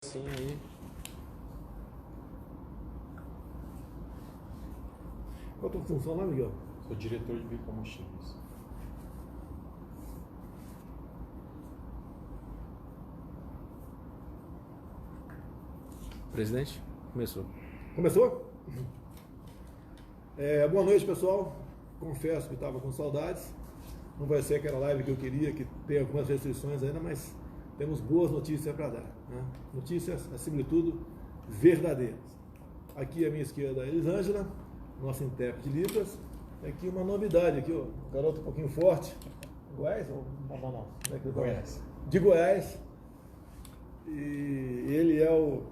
Sim, aí. Qual a tua função lá, Miguel? Sou diretor de biocombustíveis. Presidente, começou. Começou? Boa noite, pessoal. Confesso que estava com saudades. Não vai ser aquela live que eu queria, que tem algumas restrições ainda, mas temos boas notícias para dar. Né? Notícias, acima de tudo, verdadeiras. Aqui à minha esquerda, a Elisângela, nossa intérprete de Libras. Aqui uma novidade, aqui, ó, um garoto um pouquinho forte. Goiás? Ou não? Goiás. De Goiás. E ele é o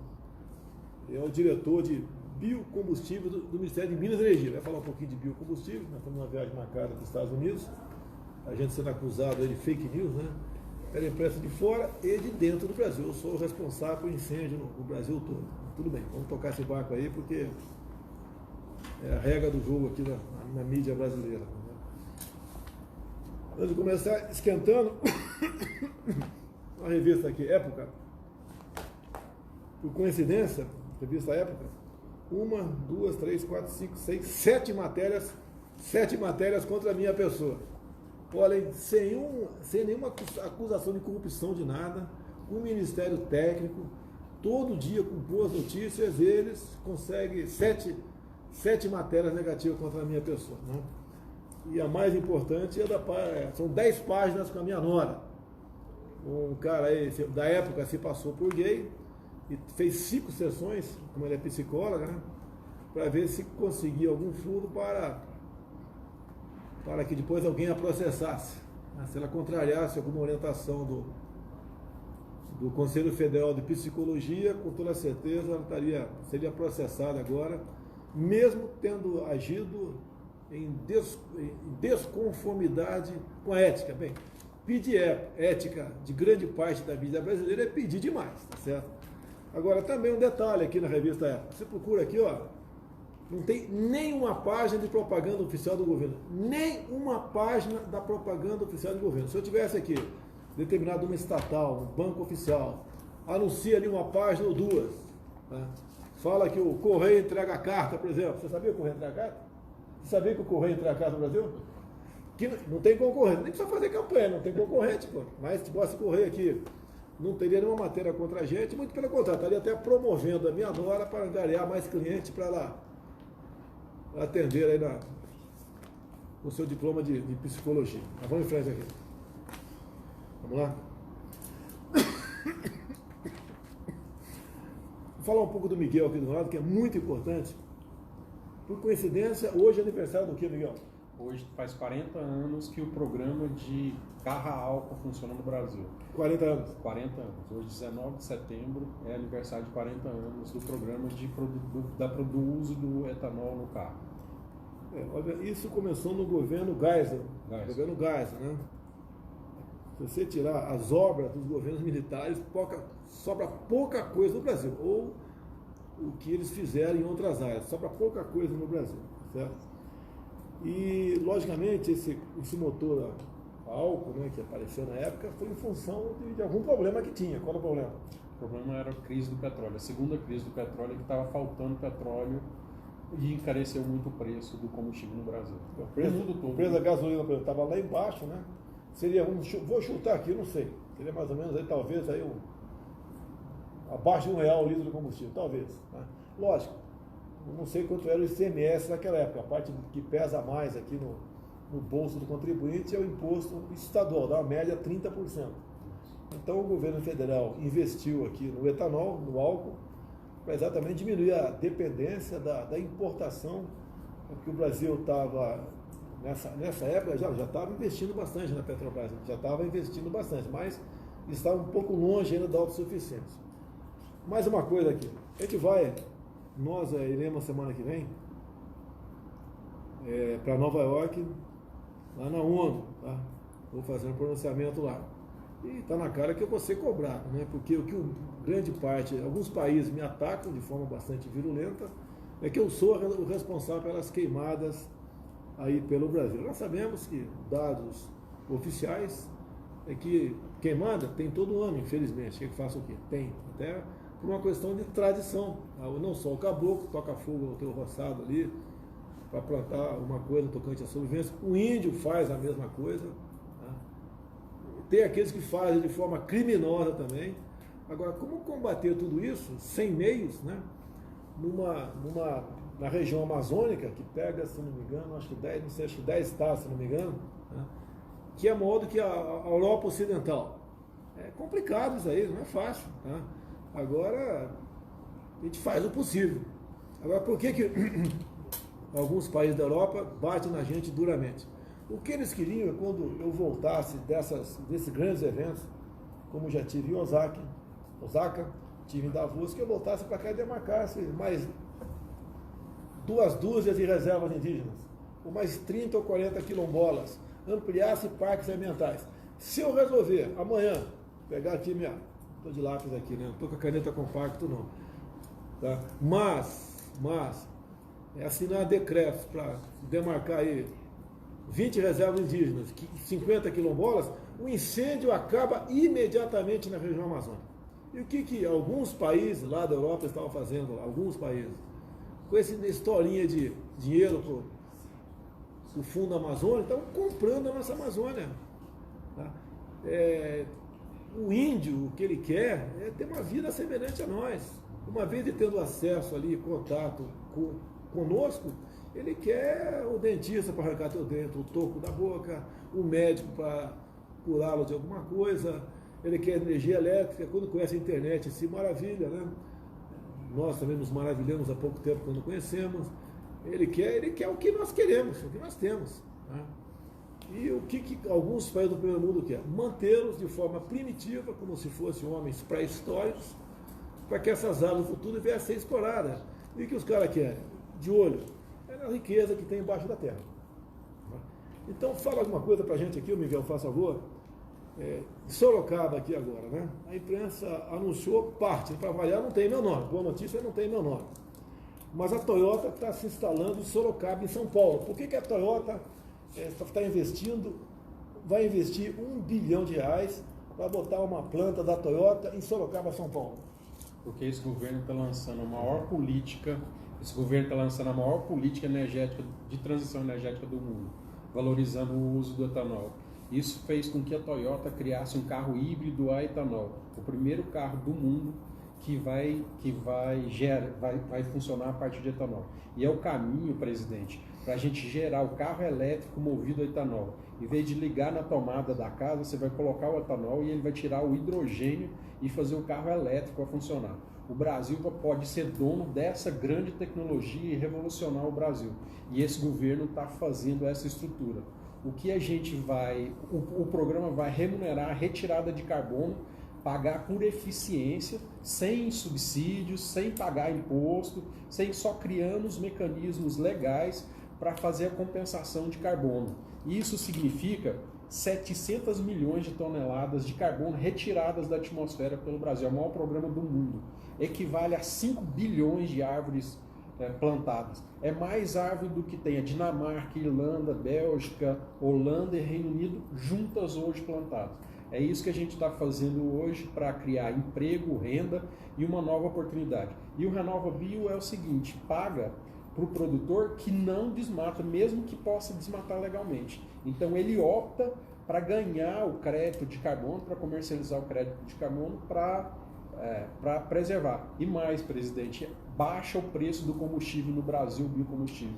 diretor de biocombustível do Ministério de Minas e Energia. Vai falar um pouquinho de biocombustível. Nós estamos numa viagem marcada para os Estados Unidos. A gente sendo acusado de fake news, né? Pela imprensa de fora e de dentro do Brasil. Eu sou o responsável por incêndio no Brasil todo. Tudo bem, vamos tocar esse barco aí, porque é a regra do jogo aqui na mídia brasileira. Antes de começar esquentando, a revista aqui, Época, por coincidência, revista Época, 1, 2, 3, 4, 5, 6, 7 matérias contra a minha pessoa. Olha, sem nenhuma acusação de corrupção de nada, um ministério técnico, todo dia com boas notícias, eles conseguem 7 matérias negativas contra a minha pessoa. Né? E a mais importante são 10 páginas com a minha nora. Um cara aí da época se passou por gay e fez 5 sessões, como ele é psicóloga, né? Para ver se conseguia algum furo para que depois alguém a processasse. Né? Se ela contrariasse alguma orientação do Conselho Federal de Psicologia, com toda certeza ela seria processada agora, mesmo tendo agido em desconformidade com a ética. Bem, pedir ética de grande parte da vida brasileira é pedir demais, tá certo? Agora, também um detalhe aqui na revista Época. Você procura aqui, ó, não tem nenhuma página de propaganda oficial do governo. Nem uma página da propaganda oficial do governo. Se eu tivesse aqui determinado uma estatal, um banco oficial, anuncia ali uma página ou duas. Tá? Fala que o Correio entrega a carta, por exemplo. Você sabia que o Correio entrega a carta? Você sabia que o Correio entrega a carta no Brasil? Que não tem concorrente. Nem precisa fazer campanha, não tem concorrente, pô. Mas se esse Correio aqui não teria nenhuma matéria contra a gente, muito pelo contrário, estaria até promovendo a minha nora para angariar mais clientes para ela atender aí o seu diploma de psicologia. Mas vamos em frente aqui. Vamos lá? Vou falar um pouco do Miguel aqui do lado, que é muito importante. Por coincidência, hoje é aniversário do que, Miguel? Hoje faz 40 anos que o programa de carro a álcool funciona no Brasil. 40 anos. 40 anos. Hoje, 19 de setembro, é aniversário de 40 anos do programa do uso do etanol no carro. Olha, isso começou no governo Geisel. Governo Geisel, né? Se você tirar as obras dos governos militares, sobra pouca coisa no Brasil. Ou o que eles fizeram em outras áreas. Sobra pouca coisa no Brasil, certo? E, logicamente, esse motor a álcool, né, que apareceu na época, foi em função de algum problema que tinha. Qual era o problema? O problema era a crise do petróleo. A segunda crise do petróleo é que estava faltando petróleo e encareceu muito o preço do combustível no Brasil. O preço da gasolina estava lá embaixo, né? Seria, vou chutar aqui, não sei. Seria mais ou menos aí, talvez, aí abaixo de R$1 o litro de combustível, talvez. Né? Lógico, não sei quanto era o ICMS naquela época. A parte que pesa mais aqui no bolso do contribuinte é o imposto estadual, dá uma média 30%. Então o governo federal investiu aqui no etanol, no álcool, para exatamente diminuir a dependência da importação, porque o Brasil estava, nessa época, já estava investindo bastante na Petrobras, mas estava um pouco longe ainda da autossuficiência. Mais uma coisa aqui, nós iremos semana que vem para Nova York, lá na ONU, tá? Vou fazer um pronunciamento lá. E está na cara que eu vou ser cobrado, né? Porque alguns países me atacam de forma bastante virulenta, é que eu sou o responsável pelas queimadas aí pelo Brasil. Nós sabemos que dados oficiais é que queimada tem todo ano, infelizmente. O que faça o quê? Tem. Até por uma questão de tradição. Não só o caboclo toca fogo no teu roçado ali, para plantar uma coisa tocante à sobrevivência, o índio faz a mesma coisa. Tá? Tem aqueles que fazem de forma criminosa também. Agora, como combater tudo isso sem meios, né? Na região amazônica, que pega, se não me engano, acho que 10, não sei, acho que 10 estados, se não me engano, né? Que é maior do que a Europa Ocidental. É complicado isso aí, não é fácil. Tá? Agora, a gente faz o possível. Agora, por que alguns países da Europa batem na gente duramente? O que eles queriam é quando eu voltasse desses grandes eventos, como já tive em Osaka, tive em Davos, que eu voltasse para cá e demarcasse mais 2 dúzias de reservas indígenas, ou mais 30 ou 40 quilombolas, ampliasse parques ambientais. Se eu resolver amanhã, pegar aqui estou de lápis aqui, né? Não estou com a caneta compacto não, tá? Mas assinar decretos para demarcar aí 20 reservas indígenas, 50 quilombolas, o incêndio acaba imediatamente na região amazônica. E o que alguns países lá da Europa estavam fazendo, alguns países, com essa historinha de dinheiro para o fundo amazônico, estavam comprando a nossa Amazônia. Tá? O índio, o que ele quer é ter uma vida semelhante a nós. Uma vez ele tendo acesso ali, contato conosco, ele quer o dentista para arrancar teu dente, o toco da boca, o médico para curá-lo de alguma coisa, ele quer energia elétrica, quando conhece a internet se maravilha, né? Nós também nos maravilhamos há pouco tempo quando conhecemos. Ele quer o que nós queremos, o que nós temos. Né? E o que alguns países do primeiro mundo querem? Mantê-los de forma primitiva, como se fossem homens pré-históricos, para que essas áreas do futuro viessem a ser exploradas. E o que os caras querem? De olho, é na riqueza que tem embaixo da terra. Então fala alguma coisa para a gente aqui, Miguel, faz favor. Sorocaba aqui agora, né? A imprensa anunciou parte, para variar não tem meu nome, boa notícia não tem meu nome. Mas a Toyota está se instalando em Sorocaba, em São Paulo. Por que a Toyota está investindo, vai investir R$1 bilhão para botar uma planta da Toyota em Sorocaba, São Paulo? Porque esse governo está lançando a maior política energética, de transição energética do mundo, valorizando o uso do etanol. Isso fez com que a Toyota criasse um carro híbrido a etanol, o primeiro carro do mundo que vai funcionar a partir de etanol. E é o caminho, presidente, para a gente gerar o carro elétrico movido a etanol. Em vez de ligar na tomada da casa, você vai colocar o etanol e ele vai tirar o hidrogênio e fazer o carro elétrico a funcionar. O Brasil pode ser dono dessa grande tecnologia e revolucionar o Brasil. E esse governo está fazendo essa estrutura. O que a gente o programa vai remunerar a retirada de carbono, pagar por eficiência, sem subsídios, sem pagar imposto, só criando os mecanismos legais para fazer a compensação de carbono. Isso significa 700 milhões de toneladas de carbono retiradas da atmosfera pelo Brasil. É o maior programa do mundo. Equivale a 5 bilhões de árvores plantadas. É mais árvore do que tem a Dinamarca, Irlanda, Bélgica, Holanda e Reino Unido juntas hoje plantadas. É isso que a gente está fazendo hoje para criar emprego, renda e uma nova oportunidade. E o Renova Bio é o seguinte, paga para o produtor que não desmata, mesmo que possa desmatar legalmente. Então ele opta para ganhar o crédito de carbono, para comercializar o crédito de carbono, para preservar. E mais, presidente, baixa o preço do combustível no Brasil, biocombustível.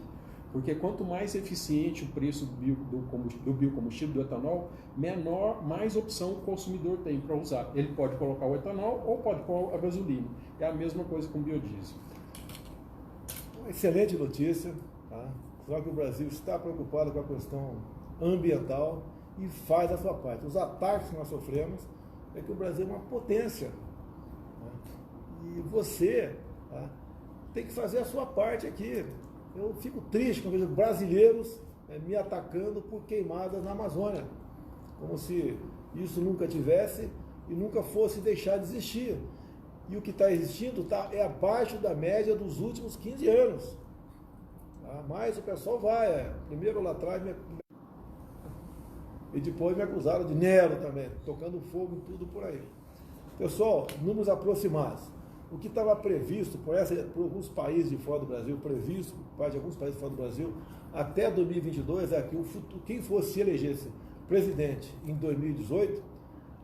Porque quanto mais eficiente o preço do biocombustível, do etanol, mais opção o consumidor tem para usar. Ele pode colocar o etanol ou pode pôr a gasolina. É a mesma coisa com o biodiesel. Excelente notícia. Tá? Só que o Brasil está preocupado com a questão ambiental e faz a sua parte. Os ataques que nós sofremos é que o Brasil é uma potência. Tá? E você tem que fazer a sua parte aqui. Eu fico triste quando vejo brasileiros me atacando por queimadas na Amazônia, como se isso nunca tivesse e nunca fosse deixar de existir. E o que está existindo é abaixo da média dos últimos 15 anos. Tá? Mas o pessoal vai, primeiro lá atrás, e depois me acusaram de Nero também, tocando fogo em tudo por aí. Pessoal, números aproximados. o que estava previsto por alguns países de fora do Brasil, previsto por parte de alguns países fora do Brasil, até 2022, é que quem fosse se elegesse presidente em 2018,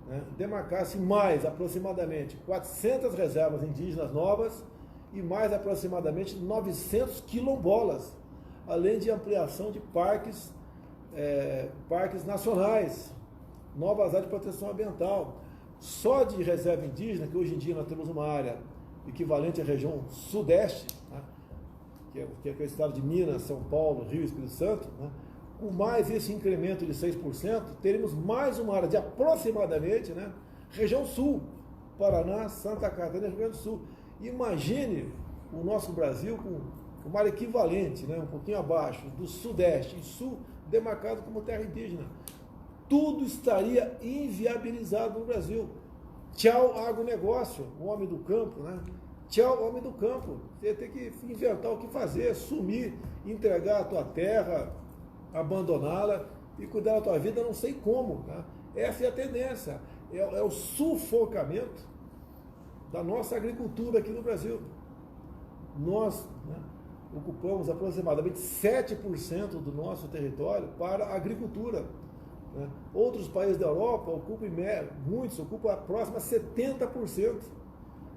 né, demarcasse mais aproximadamente 400 reservas indígenas novas e mais aproximadamente 900 quilombolas, além de ampliação de parques nacionais, novas áreas de proteção ambiental. Só de reserva indígena, que hoje em dia nós temos uma área equivalente à região sudeste, né, que é o estado de Minas, São Paulo, Rio e Espírito Santo, né, com mais esse incremento de 6%, teremos mais uma área de aproximadamente, né, região sul, Paraná, Santa Catarina, Rio Grande do Sul. Imagine o nosso Brasil com uma área equivalente, né, um pouquinho abaixo, do sudeste e sul, demarcado como terra indígena. Tudo estaria inviabilizado no Brasil. Tchau, agronegócio, o homem do campo, né? Tchau, homem do campo. Você tem que inventar o que fazer, sumir, entregar a tua terra, abandoná-la e cuidar da tua vida, não sei como. Tá? Essa é a tendência. É o sufocamento da nossa agricultura aqui no Brasil. Nós, né, ocupamos aproximadamente 7% do nosso território para a agricultura. Né? Outros países da Europa muitos ocupam próximo a 70%.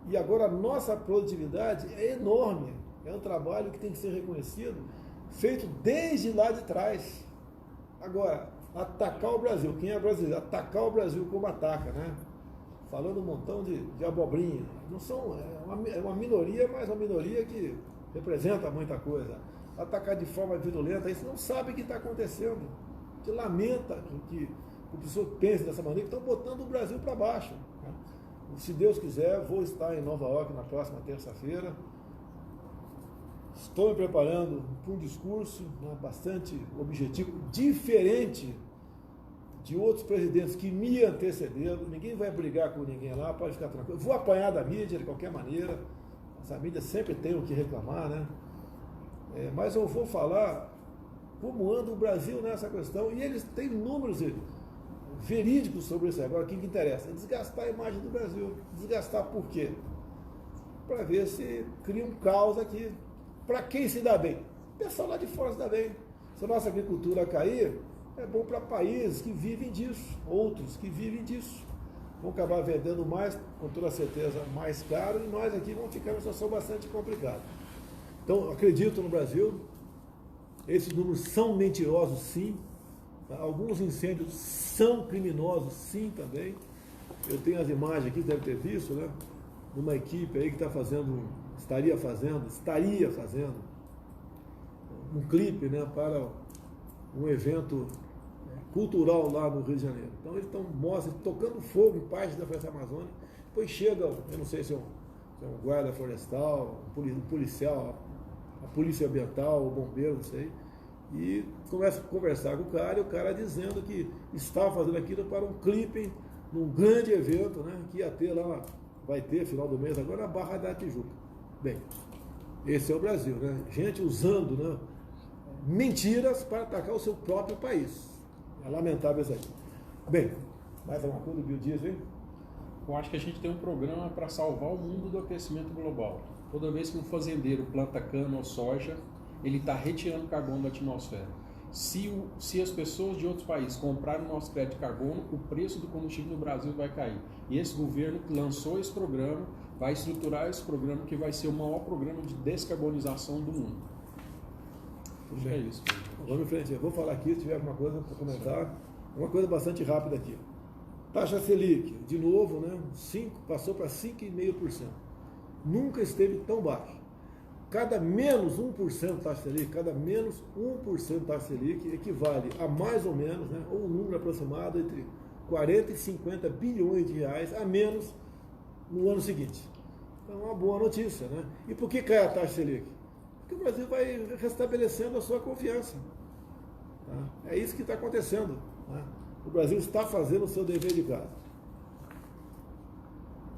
E agora a nossa produtividade é enorme. É um trabalho que tem que ser reconhecido, feito desde lá de trás. Agora, atacar o Brasil, quem é brasileiro? Atacar o Brasil como ataca, né? Falando um montão de abobrinha. Não são, é uma minoria, mas uma minoria que representa muita coisa. Atacar de forma virulenta, isso não sabe o que está acontecendo. A gente lamenta que o pessoal pense dessa maneira, que estão botando o Brasil para baixo. Né? Se Deus quiser, vou estar em Nova York na próxima terça-feira. Estou me preparando para um discurso, né, bastante objetivo, diferente de outros presidentes que me antecederam. Ninguém vai brigar com ninguém lá, pode ficar tranquilo. Vou apanhar da mídia de qualquer maneira. Essa mídia sempre tem o que reclamar, né? Mas eu vou falar como anda o Brasil nessa questão, e eles têm números verídicos sobre isso. Agora, o que interessa? É desgastar a imagem do Brasil. Desgastar por quê? Para ver se cria um caos aqui. Para quem se dá bem? O pessoal lá de fora se dá bem. Se a nossa agricultura cair, é bom para países que vivem disso, outros que vivem disso. Vão acabar vendendo mais, com toda certeza, mais caro, e nós aqui vamos ficar numa situação bastante complicada. Então, acredito no Brasil. Esses números são mentirosos, sim. Alguns incêndios são criminosos, sim, também. Eu tenho as imagens aqui, deve ter visto, né? De uma equipe aí que estaria fazendo um clipe, né, para um evento cultural lá no Rio de Janeiro. Então eles mostram tocando fogo em parte da Floresta Amazônica. Depois chega, eu não sei se é um guarda florestal, um policial, a polícia ambiental, o bombeiro, não sei, e começa a conversar com o cara, e o cara dizendo que estava fazendo aquilo para um clipe num grande evento, né, que ia ter lá, vai ter final do mês agora, na Barra da Tijuca. Bem, esse é o Brasil, né? Gente usando, né, mentiras para atacar o seu próprio país. É lamentável isso aí. Bem, mais alguma coisa do biodiesel, hein? Eu acho que a gente tem um programa para salvar o mundo do aquecimento global. Toda vez que um fazendeiro planta cana ou soja, ele está retirando carbono da atmosfera. Se as pessoas de outros países comprarem o nosso crédito de carbono, o preço do combustível no Brasil vai cair. E esse governo que lançou esse programa vai estruturar esse programa que vai ser o maior programa de descarbonização do mundo. Acho que é isso. Vamos em frente. Eu vou falar aqui, se tiver alguma coisa para comentar. Uma coisa bastante rápida aqui. Taxa Selic, de novo, né, passou para 5,5%. Nunca esteve tão baixo. Cada menos 1% taxa Selic, cada menos 1% taxa Selic equivale a mais ou menos, né, ou um número aproximado entre 40 e 50 bilhões de reais a menos no ano seguinte. Então é uma boa notícia, né? E por que cai a taxa Selic? Porque o Brasil vai restabelecendo a sua confiança. Tá? É isso que está acontecendo. Né? O Brasil está fazendo o seu dever de casa.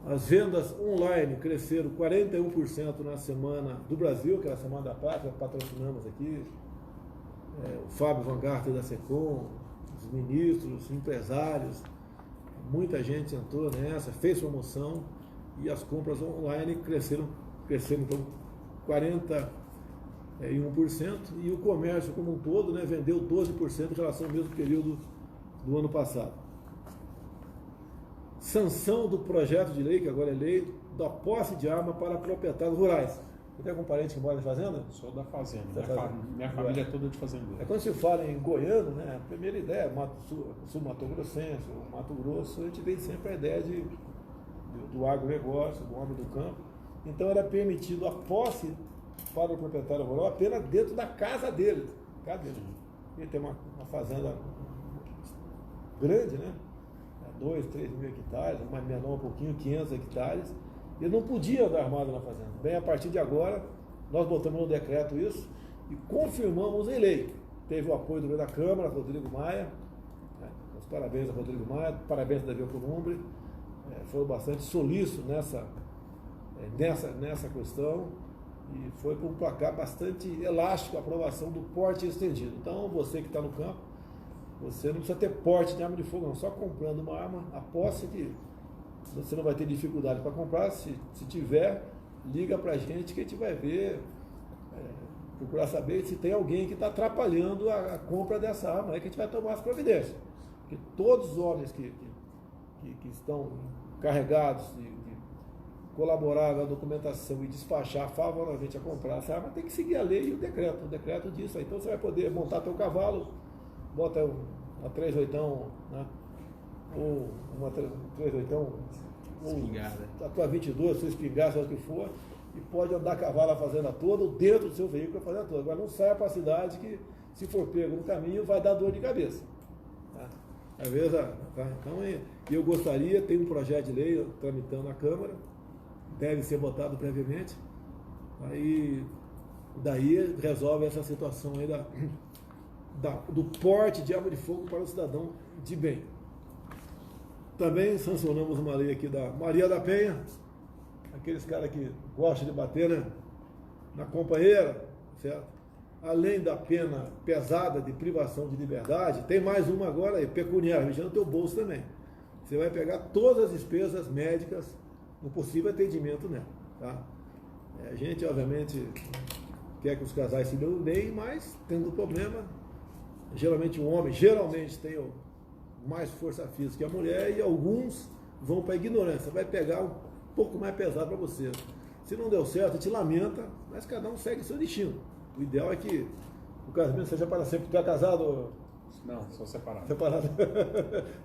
As vendas online cresceram 41% na semana do Brasil, que é a Semana da Pátria, patrocinamos aqui. O Fábio Van Garten da Secom, os ministros, empresários, muita gente entrou nessa, fez promoção e as compras online cresceram então 41%, e o comércio como um todo, né, vendeu 12% em relação ao mesmo período do ano passado. Sanção do projeto de lei, que agora é lei, da posse de arma para proprietários rurais. Você tem algum parente que mora em fazenda? Sou da fazenda. Minha família é toda de fazendeiro. Quando se fala em goiano, né, a primeira ideia é sul Mato Grossense, Mato Grosso, a gente vem sempre a ideia do agronegócio, do homem do campo. Então era permitido a posse para o proprietário rural apenas dentro da casa dele. Ele tem uma fazenda grande, né? 2, 3 mil hectares, mais menor um pouquinho, 500 hectares. Ele não podia andar armado na fazenda. Bem, a partir de agora, nós botamos no decreto isso e confirmamos em lei. Teve o apoio do da Câmara, Rodrigo Maia. Os parabéns a Rodrigo Maia, parabéns a Davi Alcolumbre. Foram bastante solícitos nessa questão e foi para um placar bastante elástico a aprovação do porte estendido. Então, você que está no campo, você não precisa ter porte de arma de fogo, não. Só comprando uma arma, a posse que você não vai ter dificuldade para comprar. Se tiver, liga para a gente que a gente vai ver, procurar saber se tem alguém que está atrapalhando a compra dessa arma, aí que a gente vai tomar as providências. Porque todos os homens que estão carregados de colaborar na documentação e despachar favoravelmente a comprar essa arma, tem que seguir a lei e o decreto. O decreto diz aí. Então você vai poder montar teu cavalo, bota uma 3/8, né? Ou uma 3/8, ou a tua 22, sua espingarda, seja o que for, e pode andar a cavalo a fazenda toda, ou dentro do seu veículo a fazenda toda. Agora não saia para a cidade que, se for pego no caminho, vai dar dor de cabeça. Tá? Às vezes, tá? Então, eu gostaria, tem um projeto de lei tramitando na Câmara, deve ser votado previamente, aí daí resolve essa situação aí do porte de arma de fogo para o cidadão de bem. Também sancionamos uma lei aqui da Maria da Penha, aqueles caras que gostam de bater, né, na companheira, certo? Além da pena pesada de privação de liberdade, tem mais uma agora aí, pecuniária, mexendo no teu bolso também. Você vai pegar todas as despesas médicas no possível atendimento nela, tá? A gente, obviamente, quer que os casais se dêem bem, mas tendo problema, geralmente o homem tem mais força física que a mulher, e alguns vão para a ignorância, vai pegar um pouco mais pesado para você. Se não deu certo, te lamenta, mas cada um segue seu destino. O ideal é que o casamento seja para sempre. Tu é casado? Não, sou separado. Separado.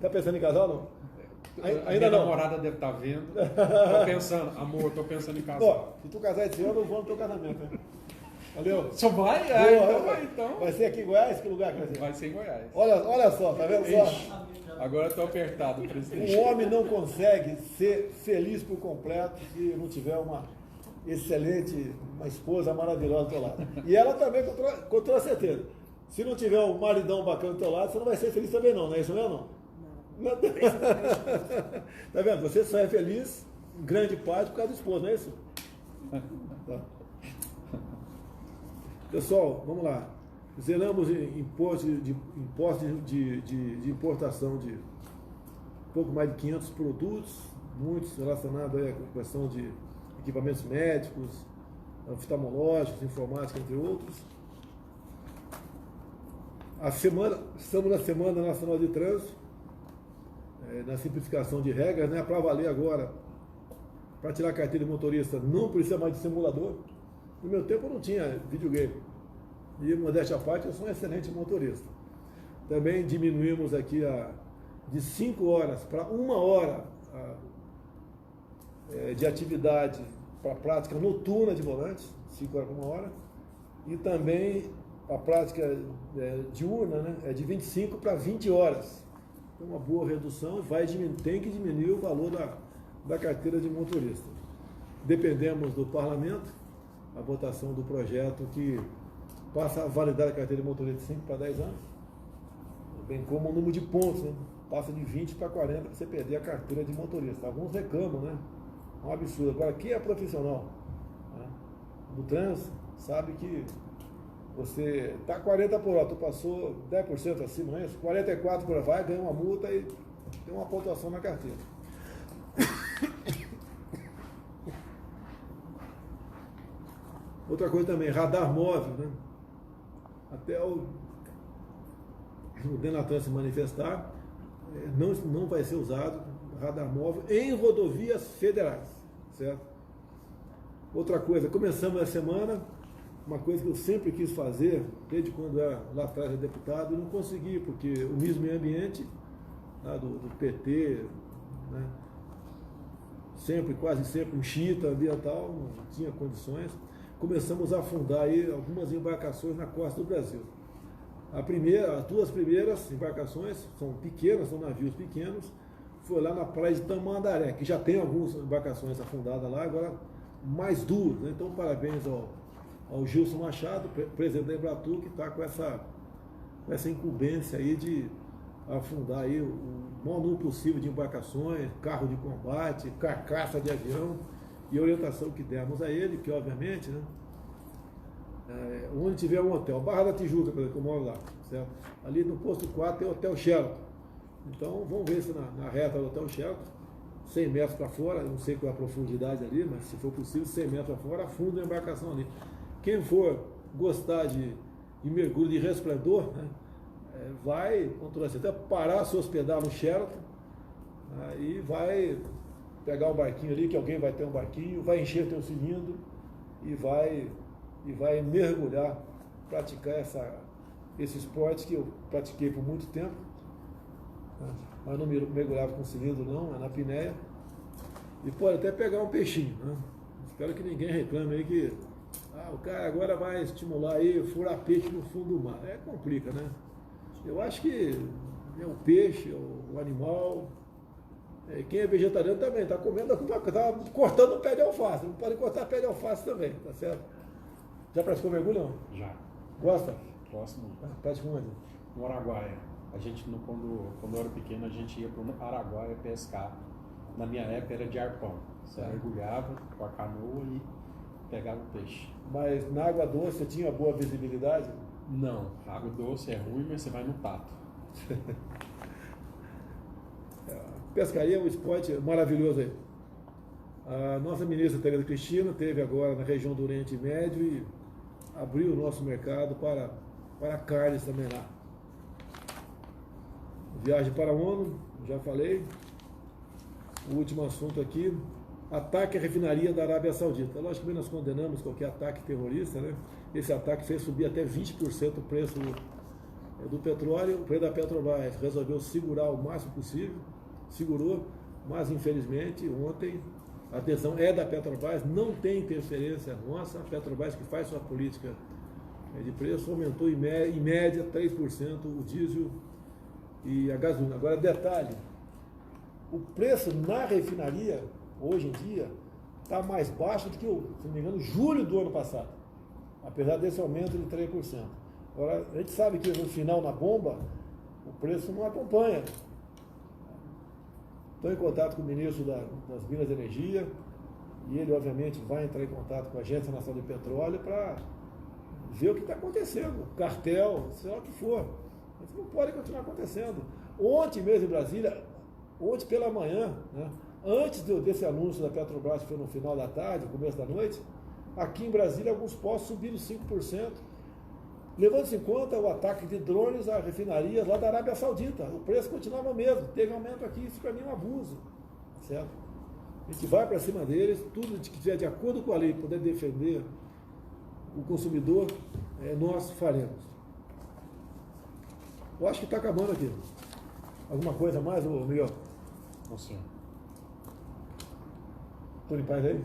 Tá pensando em casar ou não? Ainda não. A namorada deve estar vendo. Tô pensando, amor, tô pensando em casar. Ó, se tu casar esse ano, eu vou no teu casamento, né? Valeu? Só vai? Então. Vai ser aqui em Goiás? Que lugar que vai ser? Vai ser em Goiás. Olha só, tá vendo só? Agora eu tô apertado, presidente. Um homem não consegue ser feliz por completo se não tiver uma esposa maravilhosa do teu lado. E ela também, com toda certeza. Se não tiver um maridão bacana do teu lado, você não vai ser feliz também não é isso mesmo? Não. Tá vendo? Você só é feliz, em grande parte, por causa do esposo, não é isso? Tá. Pessoal, vamos lá. Zeramos imposto de importação de pouco mais de 500 produtos, muitos relacionados aí com a questão de equipamentos médicos, oftalmológicos, informática, entre outros. Estamos na Semana Nacional de Trânsito, na simplificação de regras, né? Para valer agora, para tirar a carteira de motorista, não precisa mais de simulador. No meu tempo eu não tinha videogame. E, modéstia à parte, eu sou um excelente motorista. Também diminuímos aqui de 5 horas para 1 hora de atividade para prática noturna de volante, 5 horas para 1 hora. E também a prática diurna, né, é de 25 para 20 horas. Então, uma boa redução, tem que diminuir o valor da carteira de motorista. Dependemos do parlamento, a votação do projeto que passa a validar a carteira de motorista de 5 para 10 anos, bem como o número de pontos, né? Passa de 20 para 40 para você perder a carteira de motorista. Alguns reclamam, né? É um absurdo. Agora, quem é profissional, né, do trânsito, sabe que você está 40 por hora, tu passou 10% acima, não é isso? 44 por hora, vai, ganha uma multa e tem uma pontuação na carteira. Outra coisa também, radar móvel, né? Até o Denatran se manifestar, não vai ser usado radar móvel em rodovias federais, certo? Outra coisa, começamos a semana, uma coisa que eu sempre quis fazer, desde quando era lá atrás era deputado, e não consegui, porque o mesmo meio ambiente, lá do PT, né? Quase sempre um chita ambiental, não tinha condições. Começamos a afundar aí algumas embarcações na costa do Brasil. As duas primeiras embarcações são pequenas, são navios pequenos, foi lá na praia de Tamandaré, que já tem algumas embarcações afundadas lá, agora mais duas, né? Então parabéns ao Gilson Machado, presidente da Embratur, que está com essa incumbência aí de afundar aí o maior número possível de embarcações, carro de combate, carcaça de avião, e a orientação que demos a ele, que obviamente, né, onde tiver um hotel, Barra da Tijuca, por exemplo, que eu moro lá, certo? Ali no posto 4 tem o Hotel Sheraton. Então vamos ver se na reta do Hotel Sheraton, 100 metros para fora, eu não sei qual é a profundidade ali, mas se for possível, 100 metros para fora, afunda a embarcação ali. Quem for gostar de mergulho de resplendor, né, vai, com toda certeza, parar, se hospedar no Sheraton, e vai pegar um barquinho ali, que alguém vai ter um barquinho, vai encher teu cilindro e vai mergulhar, praticar esse esporte que eu pratiquei por muito tempo, né? Mas não mergulhava com cilindro não, é na apneia, e pode até pegar um peixinho, né? Espero que ninguém reclame aí que o cara agora vai estimular aí, furar peixe no fundo do mar. Complica, né? Eu acho que é o peixe, o animal. Quem é vegetariano também está comendo, está cortando o pé de alface. Não pode cortar pé de alface também, tá certo? Já praticou mergulho não? Já. Gosta? Gosto muito. Praticou onde? No Araguaia. A gente, quando eu era pequeno, a gente ia para o Araguaia pescar. Na minha época era de arpão. Você mergulhava com a canoa e pegava o peixe. Mas na água doce você tinha boa visibilidade? Não, a água doce é ruim, mas você vai no tato. Pescaria é um esporte maravilhoso aí. A nossa ministra Tereza Cristina esteve agora na região do Oriente Médio e abriu o nosso mercado para carnes também lá. Viagem para a ONU, já falei. O último assunto aqui, ataque à refinaria da Arábia Saudita. Logicamente nós condenamos qualquer ataque terrorista, né? Esse ataque fez subir até 20% o preço do petróleo. O preço da Petrobras resolveu segurar o máximo possível, segurou, mas infelizmente ontem a decisão é da Petrobras, não tem interferência nossa. A Petrobras, que faz sua política de preço, aumentou em média 3% o diesel e a gasolina. Agora, detalhe, o preço na refinaria, hoje em dia, está mais baixo do que, se não me engano, julho do ano passado, apesar desse aumento de 3%. Agora, a gente sabe que no final, na bomba, o preço não acompanha. Estou em contato com o ministro das Minas de Energia, e ele, obviamente, vai entrar em contato com a Agência Nacional de Petróleo para ver o que está acontecendo, cartel, seja lá o que for. Isso não pode continuar acontecendo. Ontem mesmo em Brasília, ontem pela manhã, né, antes desse anúncio da Petrobras, que foi no final da tarde, começo da noite, aqui em Brasília alguns postos subiram 5%, levando-se em conta o ataque de drones a refinarias lá da Arábia Saudita. O preço continuava o mesmo, teve aumento aqui, isso para mim é um abuso, certo? A gente vai para cima deles, tudo que tiver de acordo com a lei, poder defender o consumidor, nós faremos. Eu acho que está acabando aqui. Alguma coisa mais, Miguel? Não, senhor. Tudo em paz aí?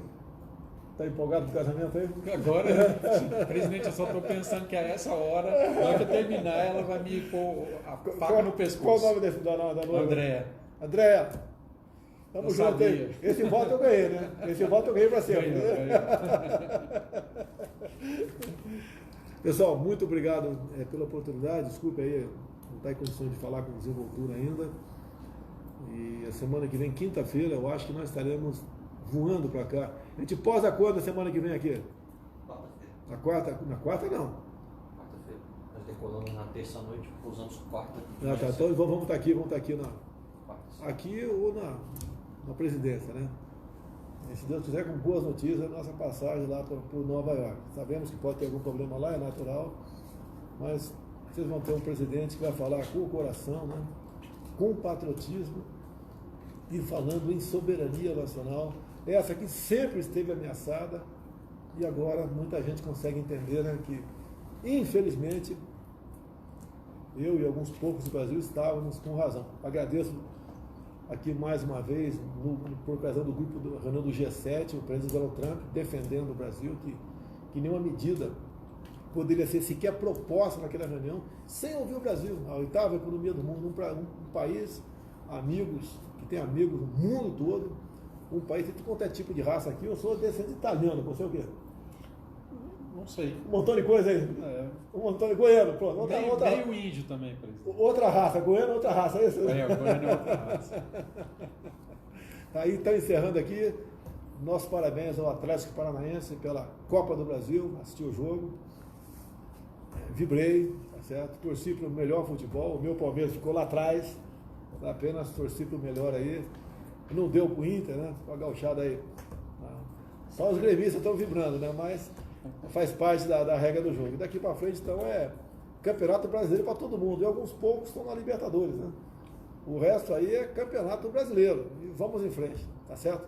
Está empolgado com o casamento aí? Agora, presidente, eu só estou pensando que a essa hora, na hora que eu terminar, ela vai me pôr a faca no pescoço. Qual o nome da noiva? Andréa. Andréa, tamo junto aí. Esse voto eu ganhei, né? Esse voto eu ganhei para sempre. Ganhou. Pessoal, muito obrigado pela oportunidade. Desculpe aí, não está em condições de falar com desenvoltura ainda. E a semana que vem, quinta-feira, eu acho que nós estaremos voando para cá. A gente posa quando a semana que vem aqui? Quarta-feira. Na quarta não. Quarta-feira. Nós decolamos na terça-noite, pousamos quarta. Tá, então vamos estar aqui, aqui quarta. ou na presidência, né? E se Deus quiser, com boas notícias, a nossa passagem lá para Nova York. Sabemos que pode ter algum problema lá, é natural, mas vocês vão ter um presidente que vai falar com o coração, né? Com patriotismo e falando em soberania nacional, essa que sempre esteve ameaçada e agora muita gente consegue entender, né, que, infelizmente, eu e alguns poucos do Brasil estávamos com razão. Agradeço aqui mais uma vez, por ocasião do grupo do reunião do G7, o presidente Donald Trump defendendo o Brasil, que nenhuma medida poderia ser sequer proposta naquela reunião, sem ouvir o Brasil, a oitava economia do mundo, um país, amigos, que tem amigos no mundo todo, um país que tem quanto é tipo de raça aqui. Eu sou descendente italiano, você é o quê? Não sei. Um montão de coisa aí. Um montão de goiano, pronto. Meio índio também, presidente. Outra raça, goiano, outra raça, é isso? O goiano é outra raça. Aí, então, encerrando aqui, nossos parabéns ao Atlético Paranaense pela Copa do Brasil, assisti o jogo, vibrei, tá certo? Torci para o melhor futebol, o meu Palmeiras ficou lá atrás, apenas torci para o melhor aí, não deu para o Inter, né? Com a gauchada aí. Só os gremistas estão vibrando, né? Mas faz parte da regra do jogo. E daqui para frente, então, é campeonato brasileiro para todo mundo. E alguns poucos estão na Libertadores, né? O resto aí é campeonato brasileiro. E vamos em frente, tá certo?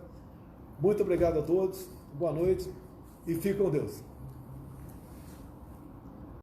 Muito obrigado a todos, boa noite e fique com Deus.